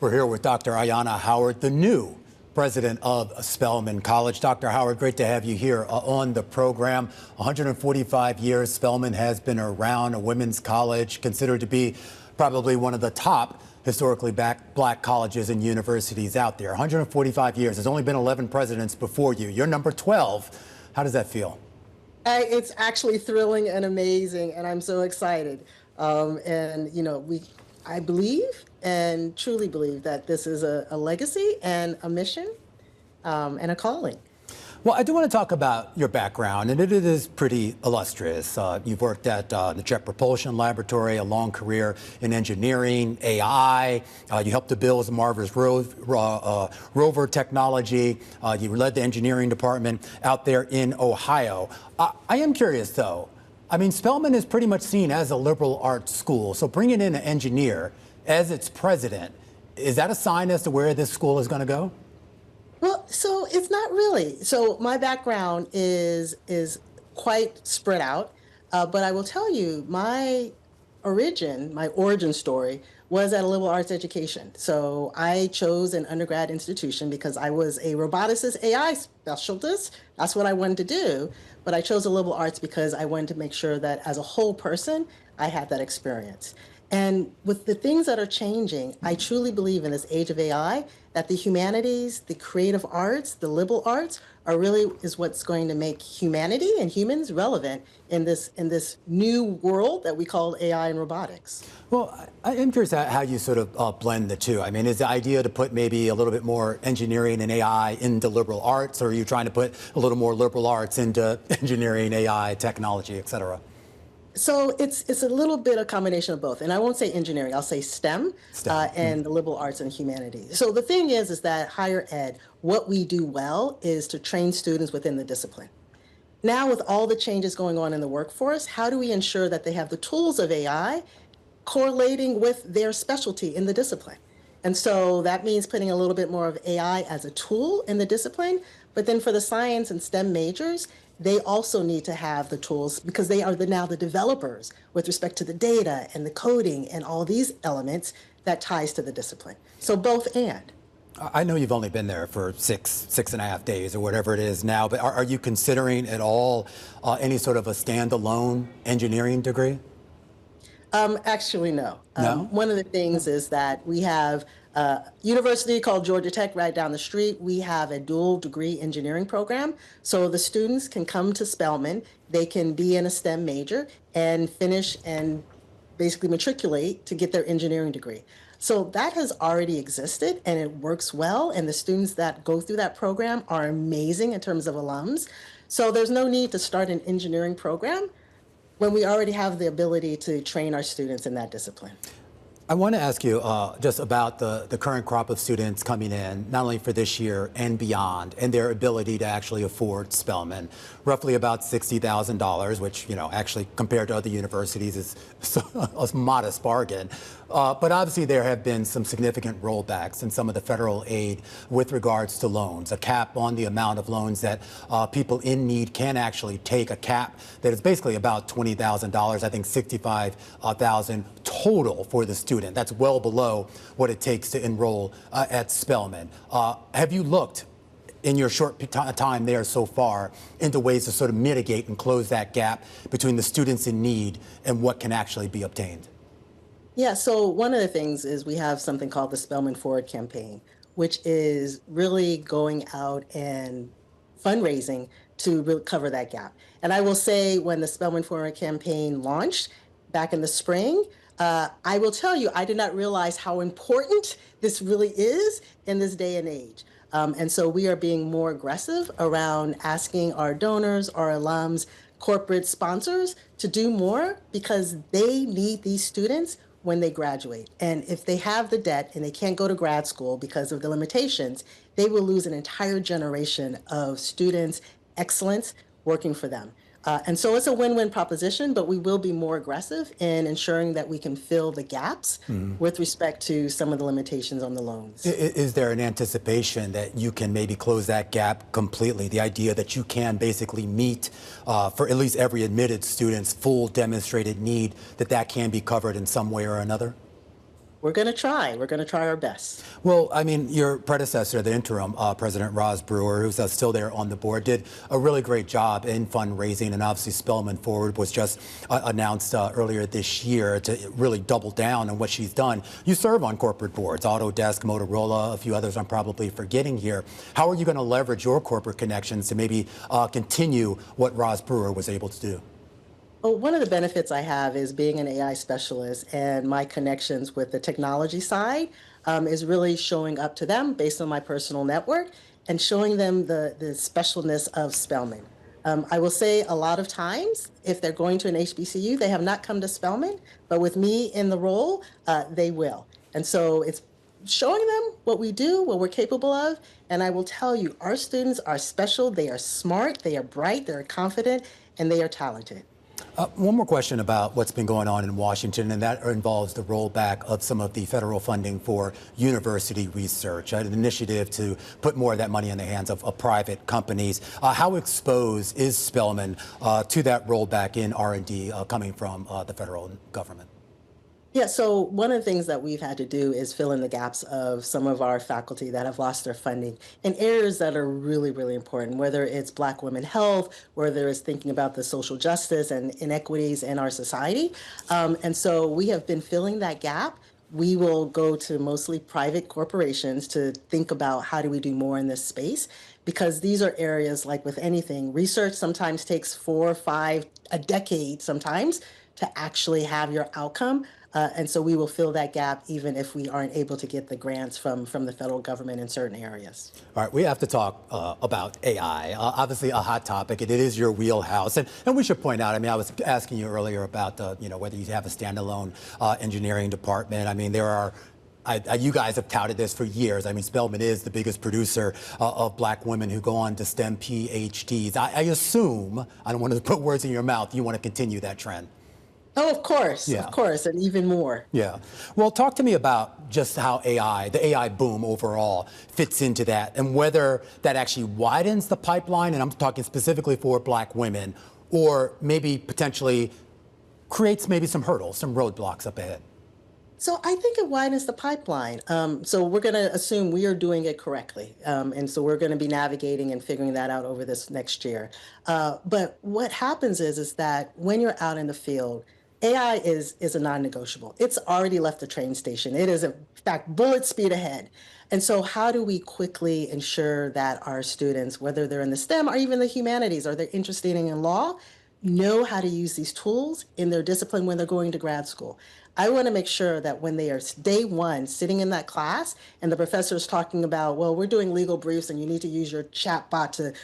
We're here with Dr. Ayanna Howard, the new president of Spelman College. Dr. Howard, great to have you here on the program. 145 years Spelman has been around, a women's college considered to be probably one of the top historically black colleges and universities out there. 145 years. There's only been 11 presidents before you. You're number 12. How does that feel? It's actually thrilling and amazing, and I'm so excited. I believe and truly believe that this is a legacy and a mission and a calling. Well, I do want to talk about your background, and it is pretty illustrious. You've worked at the Jet Propulsion Laboratory, a long career in engineering, AI. You helped to build Mars rover technology. You led the engineering department out there in Ohio. I am curious, though. I mean, Spelman is pretty much seen as a liberal arts school. So bringing in an engineer as its president, is that a sign as to where this school is going to go? Well, so it's not really. So my background is quite spread out, but I will tell you my origin story was at a liberal arts education. So I chose an undergrad institution because I was a roboticist AI specialist. That's what I wanted to do. But I chose a liberal arts because I wanted to make sure that as a whole person, I had that experience. And with the things that are changing, I truly believe in this age of AI that the humanities, the creative arts, the liberal arts is what's going to make humanity and humans relevant in this new world that we call AI and robotics. Well, I am curious how you sort of blend the two. I mean, is the idea to put maybe a little bit more engineering and AI into liberal arts, or are you trying to put a little more liberal arts into engineering, AI, technology, et cetera? So it's a little bit of combination of both. And I won't say engineering, I'll say STEM. And the liberal arts and humanities. So the thing is that higher ed, what we do well is to train students within the discipline. Now, with all the changes going on in the workforce, how do we ensure that they have the tools of AI correlating with their specialty in the discipline? And so that means putting a little bit more of AI as a tool in the discipline. But then for the science and STEM majors, they also need to have the tools because they are now the developers with respect to the data and the coding and all these elements that ties to the discipline. So both and. I know you've only been there for six and a half days or whatever it is now, but are you considering at all any sort of a standalone engineering degree? Actually, no. No? One of the things is that we have a university called Georgia Tech right down the street. We have a dual degree engineering program. So the students can come to Spelman. They can be in a STEM major and finish and basically matriculate to get their engineering degree. So that has already existed and it works well. And the students that go through that program are amazing in terms of alums. So there's no need to start an engineering program when we already have the ability to train our students in that discipline. I want to ask you just about the current crop of students coming in, not only for this year and beyond, and their ability to actually afford Spelman. Roughly about $60,000, which, actually compared to other universities is a modest bargain. But obviously there have been some significant rollbacks in some of the federal aid with regards to loans, a cap on the amount of loans that people in need can actually take, a cap that is basically about $20,000, I think $65,000 total for the student. That's well below what it takes to enroll at Spelman. Have you looked in your short time there so far into ways to sort of mitigate and close that gap between the students in need and what can actually be obtained? Yeah, so one of the things is we have something called the Spelman Forward campaign, which is really going out and fundraising to really cover that gap. And I will say when the Spelman Forward campaign launched back in the spring, I will tell you, I did not realize how important this really is in this day and age. And so we are being more aggressive around asking our donors, our alums, corporate sponsors to do more because they need these students when they graduate. And if they have the debt and they can't go to grad school because of the limitations, they will lose an entire generation of students, excellence working for them. And so it's a win-win proposition, but we will be more aggressive in ensuring that we can fill the gaps with respect to some of the limitations on the loans. Is there an anticipation that you can maybe close that gap completely? The idea that you can basically meet, for at least every admitted student's full demonstrated need, that can be covered in some way or another? we're going to try. We're going to try our best. Well, I mean, your predecessor, the interim President Roz Brewer, who's still there on the board, did a really great job in fundraising. And obviously, Spelman Forward was just announced earlier this year to really double down on what she's done. You serve on corporate boards, Autodesk, Motorola, a few others I'm probably forgetting here. How are you going to leverage your corporate connections to maybe continue what Roz Brewer was able to do? Well, one of the benefits I have is being an AI specialist, and my connections with the technology side is really showing up to them based on my personal network and showing them the specialness of Spelman. I will say a lot of times, if they're going to an HBCU, they have not come to Spelman, but with me in the role, they will. And so it's showing them what we do, what we're capable of. And I will tell you, our students are special. They are smart, they are bright, they're confident, and they are talented. One more question about what's been going on in Washington, and that involves the rollback of some of the federal funding for university research, an initiative to put more of that money in the hands of private companies. How exposed is Spelman to that rollback in R&D coming from the federal government? Yeah, so one of the things that we've had to do is fill in the gaps of some of our faculty that have lost their funding in areas that are really, really important, whether it's Black women health, whether it's thinking about the social justice and inequities in our society. And so we have been filling that gap. We will go to mostly private corporations to think about how do we do more in this space, because these are areas like with anything, research sometimes takes 4 or 5, a decade sometimes to actually have your outcome. And so we will fill that gap even if we aren't able to get the grants from the federal government in certain areas. All right, we have to talk about AI. Obviously, a hot topic. It is your wheelhouse, and we should point out. I mean, I was asking you earlier about whether you have a standalone engineering department. I mean, there are. You guys have touted this for years. I mean, Spelman is the biggest producer of Black women who go on to STEM PhDs. I assume, I don't want to put words in your mouth, you want to continue that trend. Oh, of course, and even more. Yeah. Well, talk to me about just how the AI boom overall fits into that, and whether that actually widens the pipeline, and I'm talking specifically for Black women, or maybe potentially creates maybe some hurdles, some roadblocks up ahead. So I think it widens the pipeline. So we're going to assume we are doing it correctly. And so we're going to be navigating and figuring that out over this next year. But what happens is that when you're out in the field, AI is a non-negotiable. It's already left the train station. It is, in fact, bullet speed ahead. And so how do we quickly ensure that our students, whether they're in the STEM or even the humanities, or they're interested in law, know how to use these tools in their discipline when they're going to grad school? I want to make sure that when they are day one sitting in that class and the professor is talking about, well, we're doing legal briefs and you need to use your chat bot to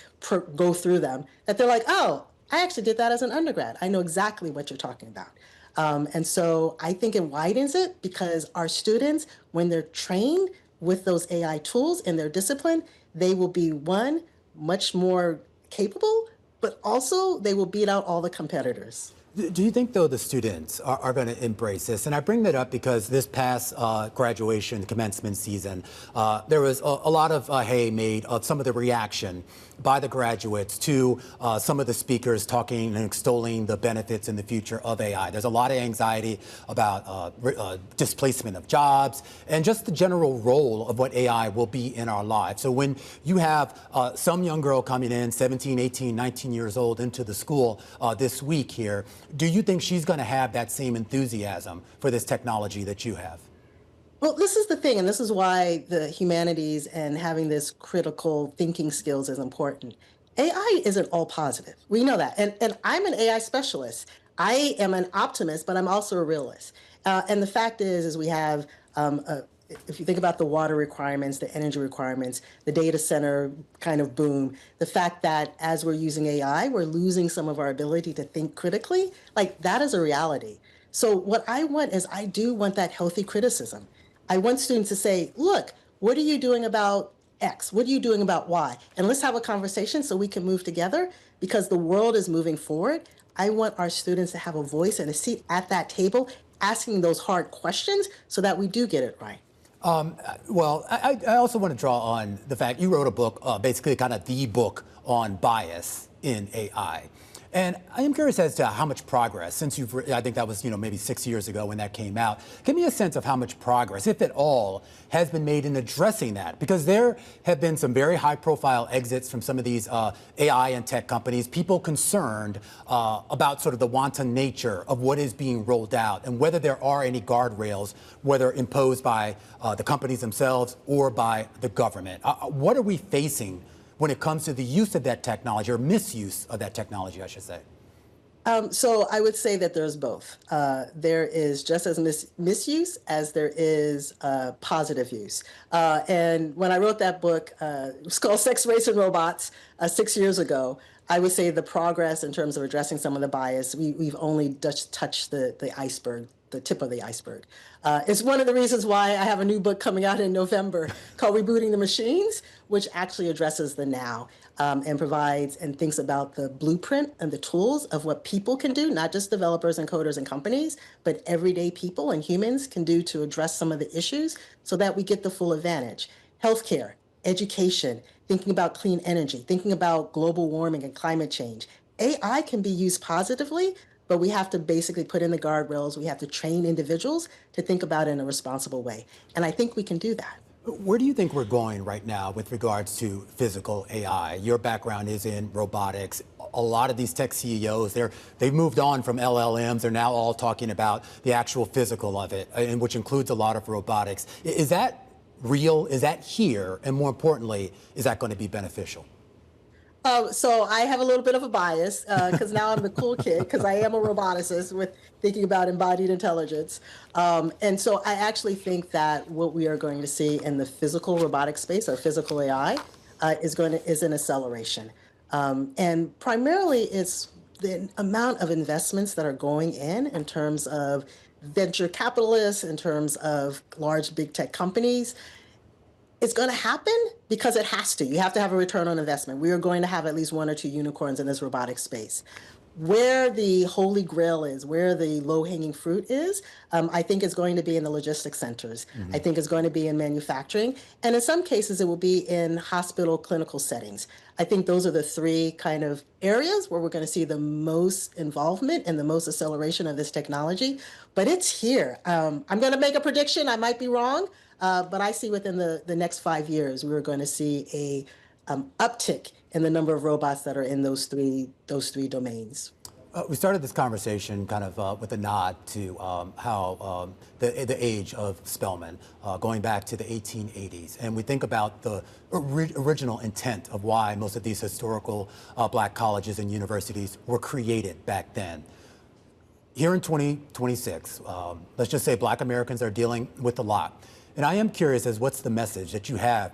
go through them, that they're like, oh, I actually did that as an undergrad. I know exactly what you're talking about. And so I think it widens it because our students, when they're trained with those AI tools in their discipline, they will be, one, much more capable, but also they will beat out all the competitors. Do you think, though, the students are going to embrace this? And I bring that up because this past graduation commencement season, there was a lot of hay made of some of the reaction by the graduates to some of the speakers talking and extolling the benefits in the future of AI. There's a lot of anxiety about displacement of jobs and just the general role of what AI will be in our lives. So when you have some young girl coming in, 17, 18, 19 years old, into the school this week here, do you think she's going to have that same enthusiasm for this technology that you have? Well, this is the thing, and this is why the humanities and having this critical thinking skills is important. AI isn't all positive. We know that. And I'm an AI specialist. I am an optimist, but I'm also a realist. And the fact is we have, if you think about the water requirements, the energy requirements, the data center kind of boom, the fact that as we're using AI, we're losing some of our ability to think critically, like that is a reality. So what I want is I do want that healthy criticism. I want students to say, look, what are you doing about X? What are you doing about Y? And let's have a conversation so we can move together because the world is moving forward. I want our students to have a voice and a seat at that table, asking those hard questions so that we do get it right. Well, I also want to draw on the fact you wrote a book, basically kind of the book on bias in AI. And I am curious as to how much progress, since I think that was, maybe 6 years ago when that came out. Give me a sense of how much progress, if at all, has been made in addressing that. Because there have been some very high-profile exits from some of these AI and tech companies, people concerned about sort of the wanton nature of what is being rolled out and whether there are any guardrails, whether imposed by the companies themselves or by the government. What are we facing when it comes to the use of that technology, or misuse of that technology, I should say? So I would say that there's both. There is just as misuse as there is positive use. And when I wrote that book, it was called Sex, Race, and Robots 6 years ago. I would say the progress in terms of addressing some of the bias, we've only just touched the iceberg, the tip of the iceberg. It's one of the reasons why I have a new book coming out in November called Rebooting the Machines, which actually addresses the now and provides and thinks about the blueprint and the tools of what people can do, not just developers and coders and companies, but everyday people and humans can do to address some of the issues so that we get the full advantage. Healthcare, education, thinking about clean energy, thinking about global warming and climate change. AI can be used positively, but we have to basically put in the guardrails. We have to train individuals to think about it in a responsible way. And I think we can do that. Where do you think we're going right now with regards to physical AI? Your background is in robotics. A lot of these tech CEOs, they've moved on from LLMs. They're now all talking about the actual physical of it, and which includes a lot of robotics. Is that real? Is that here? And more importantly, is that going to be beneficial? So I have a little bit of a bias because now I'm the cool kid because I am a roboticist with thinking about embodied intelligence. And so I actually think that what we are going to see in the physical robotic space or physical AI is an acceleration. And primarily it's the amount of investments that are going in terms of venture capitalists, in terms of large big tech companies. It's going to happen because it has to. You have to have a return on investment. We are going to have at least one or two unicorns in this robotic space. Where the holy grail is, where the low-hanging fruit is, I think it's going to be in the logistics centers. I think it's going to be in manufacturing. And in some cases, it will be in hospital clinical settings. I think those are the three kind of areas where we're going to see the most involvement and the most acceleration of this technology. But it's here. I'm going to make a prediction. I might be wrong. But I see within the next 5 years, we're going to see a uptick in the number of robots that are in those three domains. We started this conversation kind of with a nod to how the age of Spelman, going back to the 1880s. And we think about the original intent of why most of these historical black colleges and universities were created back then. Here in 2026, let's just say black Americans are dealing with a lot. And I am curious as what's the message that you have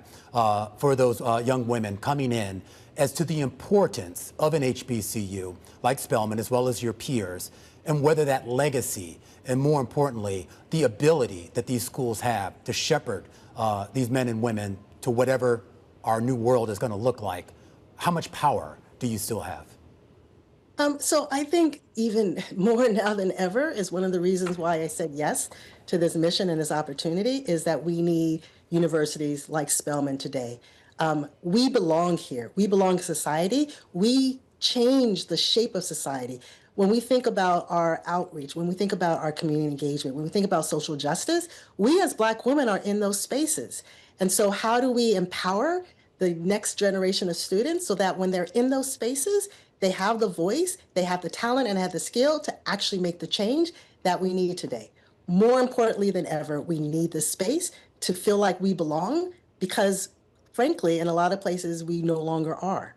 for those young women coming in as to the importance of an HBCU like Spelman, as well as your peers, and whether that legacy, and more importantly, the ability that these schools have to shepherd these men and women to whatever our new world is going to look like. How much power do you still have? So I think even more now than ever is one of the reasons why I said yes to this mission and this opportunity is that we need universities like Spelman today. We belong here. We belong to society. We change the shape of society. When we think about our outreach, when we think about our community engagement, when we think about social justice, we as Black women are in those spaces. And so how do we empower the next generation of students so that when they're in those spaces, they have the voice, they have the talent, and have the skill to actually make the change that we need today. More importantly than ever, we need the space to feel like we belong because, frankly, in a lot of places, we no longer are.